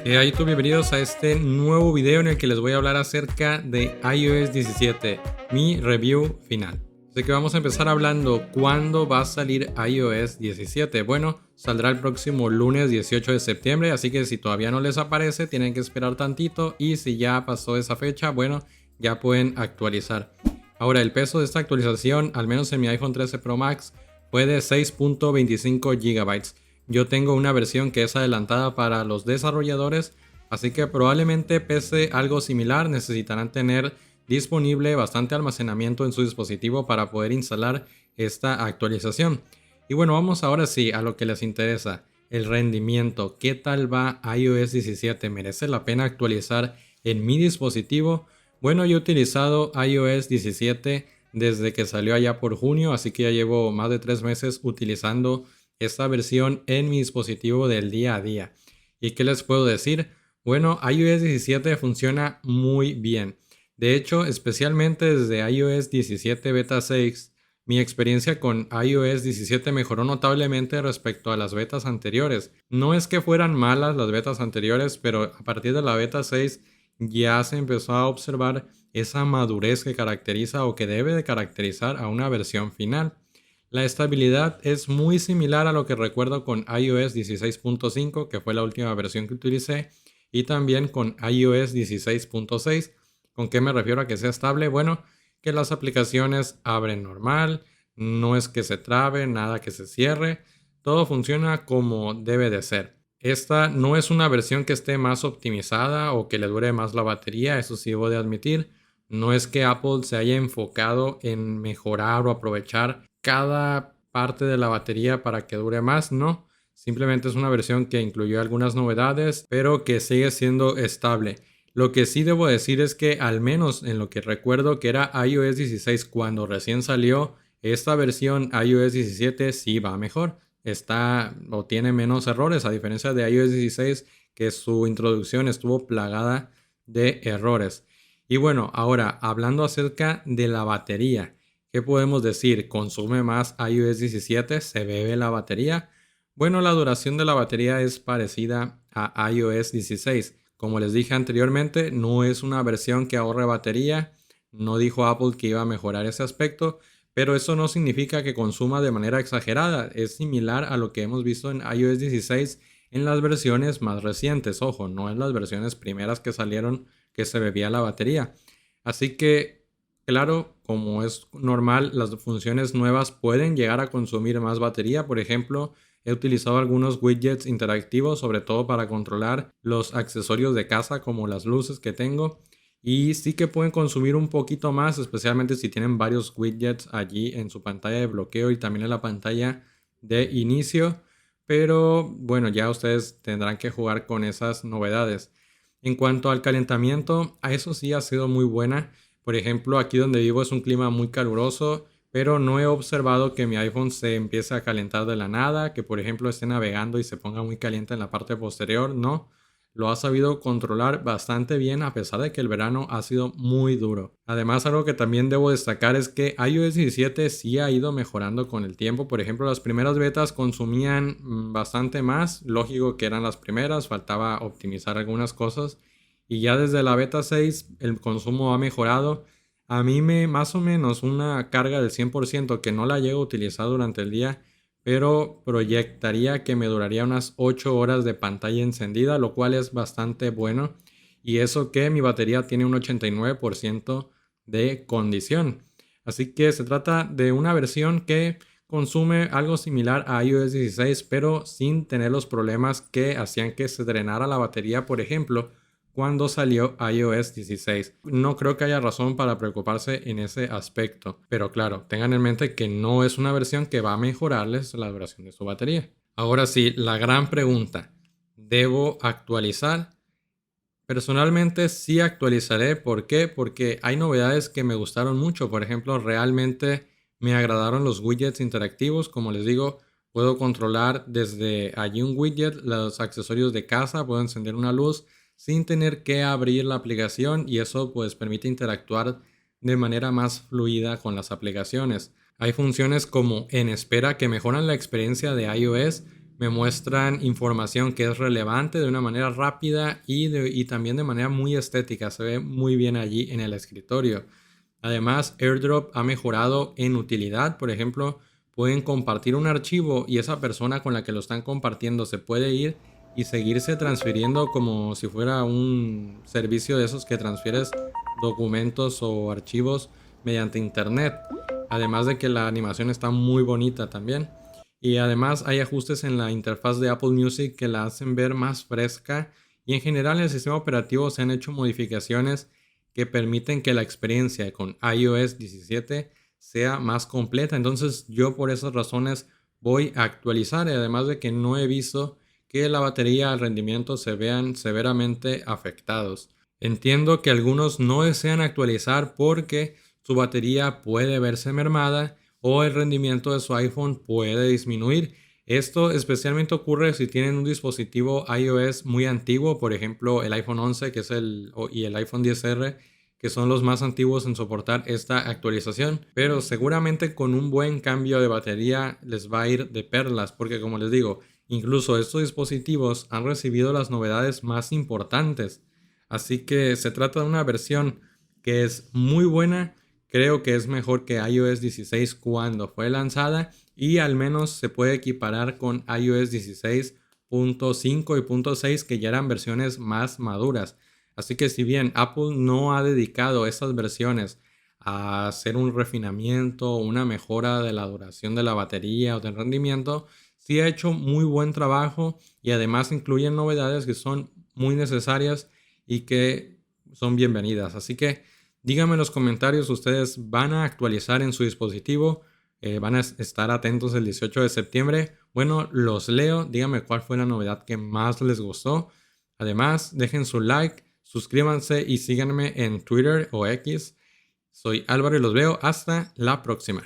YouTube, bienvenidos a este nuevo video en el que les voy a hablar acerca de iOS 17, mi review final. Así que vamos a empezar hablando cuándo va a salir iOS 17. Bueno, saldrá el próximo lunes 18 de septiembre, así que si todavía no les aparece, tienen que esperar tantito, y si ya pasó esa fecha, bueno, ya pueden actualizar. Ahora, el peso de esta actualización, al menos en mi iPhone 13 Pro Max, fue de 6.25 GB. Yo tengo una versión que es adelantada para los desarrolladores, así que probablemente pese algo similar. Necesitarán tener disponible bastante almacenamiento en su dispositivo para poder instalar esta actualización. Y bueno, vamos ahora sí a lo que les interesa, el rendimiento. ¿Qué tal va iOS 17? ¿Merece la pena actualizar en mi dispositivo? Bueno, yo he utilizado iOS 17 desde que salió allá por junio, así que ya llevo más de 3 meses utilizando esta versión en mi dispositivo del día a día. ¿Y qué les puedo decir? Bueno, iOS 17 funciona muy bien. De hecho, especialmente desde iOS 17 Beta 6, mi experiencia con iOS 17 mejoró notablemente respecto a las betas anteriores. No es que fueran malas las betas anteriores, pero a partir de la beta 6 ya se empezó a observar esa madurez que caracteriza o que debe de caracterizar a una versión final. La estabilidad es muy similar a lo que recuerdo con iOS 16.5, que fue la última versión que utilicé, y también con iOS 16.6. ¿Con qué me refiero a que sea estable? Bueno, que las aplicaciones abren normal, no es que se trabe, nada que se cierre, todo funciona como debe de ser. Esta no es una versión que esté más optimizada o que le dure más la batería, eso sí debo de admitir. No es que Apple se haya enfocado en mejorar o aprovechar cada parte de la batería para que dure más, no. Simplemente es una versión que incluyó algunas novedades, pero que sigue siendo estable. Lo que sí debo decir es que, al menos en lo que recuerdo que era iOS 16 cuando recién salió, esta versión iOS 17 sí va mejor. Está o tiene menos errores, a diferencia de iOS 16, que su introducción estuvo plagada de errores. Y bueno, ahora hablando acerca de la batería, ¿qué podemos decir? ¿Consume más iOS 17? ¿Se bebe la batería? Bueno, la duración de la batería es parecida a iOS 16. Como les dije anteriormente, no es una versión que ahorre batería. No dijo Apple que iba a mejorar ese aspecto, pero eso no significa que consuma de manera exagerada. Es similar a lo que hemos visto en iOS 16 en las versiones más recientes. Ojo, no en las versiones primeras que salieron que se bebía la batería. Así que, claro, como es normal, las funciones nuevas pueden llegar a consumir más batería. Por ejemplo, he utilizado algunos widgets interactivos, sobre todo para controlar los accesorios de casa como las luces que tengo. Y sí que pueden consumir un poquito más, especialmente si tienen varios widgets allí en su pantalla de bloqueo y también en la pantalla de inicio. Pero bueno, ya ustedes tendrán que jugar con esas novedades. En cuanto al calentamiento, a eso sí ha sido muy buena. Por ejemplo, aquí donde vivo es un clima muy caluroso, pero no he observado que mi iPhone se empiece a calentar de la nada, que por ejemplo esté navegando y se ponga muy caliente en la parte posterior. No, lo ha sabido controlar bastante bien a pesar de que el verano ha sido muy duro. Además, algo que también debo destacar es que iOS 17 sí ha ido mejorando con el tiempo. Por ejemplo, las primeras betas consumían bastante más. Lógico que eran las primeras, faltaba optimizar algunas cosas. Y ya desde la beta 6 el consumo ha mejorado. A mí me más o menos una carga del 100% que no la llego a utilizar durante el día, pero proyectaría que me duraría unas 8 horas de pantalla encendida, lo cual es bastante bueno. Y eso que mi batería tiene un 89% de condición. Así que se trata de una versión que consume algo similar a iOS 16, pero sin tener los problemas que hacían que se drenara la batería, por ejemplo, cuando salió iOS 16. No creo que haya razón para preocuparse en ese aspecto, pero claro, tengan en mente que no es una versión que va a mejorarles la duración de su batería. Ahora sí, la gran pregunta, ¿debo actualizar? Personalmente sí actualizaré. ¿Por qué? Porque hay novedades que me gustaron mucho. Por ejemplo, realmente me agradaron los widgets interactivos. Como les digo, puedo controlar desde allí un widget, los accesorios de casa, puedo encender una luz sin tener que abrir la aplicación, y eso pues permite interactuar de manera más fluida con las aplicaciones. Hay funciones como en espera que mejoran la experiencia de iOS me muestran información que es relevante de una manera rápida y también de manera muy estética. Se ve muy bien allí en el escritorio. Además, AirDrop ha mejorado en utilidad. Por ejemplo, pueden compartir un archivo y esa persona con la que lo están compartiendo se puede ir y seguirse transfiriendo como si fuera un servicio de esos que transfieres documentos o archivos mediante internet. Además de que la animación está muy bonita también. Y además hay ajustes en la interfaz de Apple Music que la hacen ver más fresca. Y en general en el sistema operativo se han hecho modificaciones que permiten que la experiencia con iOS 17 sea más completa. Entonces yo por esas razones voy a actualizar, y además de que no he visto que la batería, el rendimiento se vean severamente afectados. Entiendo que algunos no desean actualizar porque su batería puede verse mermada o el rendimiento de su iPhone puede disminuir. Esto especialmente ocurre si tienen un dispositivo iOS muy antiguo, por ejemplo el iPhone 11 y el iPhone XR, que son los más antiguos en soportar esta actualización. Pero seguramente con un buen cambio de batería les va a ir de perlas, porque como les digo, incluso estos dispositivos han recibido las novedades más importantes. Así que se trata de una versión que es muy buena. Creo que es mejor que iOS 16 cuando fue lanzada y al menos se puede equiparar con iOS 16.5 y punto 6, que ya eran versiones más maduras. Así que si bien Apple no ha dedicado esas versiones a hacer un refinamiento, una mejora de la duración de la batería o del rendimiento, sí ha hecho muy buen trabajo y además incluyen novedades que son muy necesarias y que son bienvenidas. Así que díganme en los comentarios, ¿ustedes van a actualizar en su dispositivo? ¿Van a estar atentos el 18 de septiembre? Bueno, los leo. Díganme cuál fue la novedad que más les gustó. Además, dejen su like, suscríbanse y síganme en Twitter o X. Soy Álvaro y los veo hasta la próxima.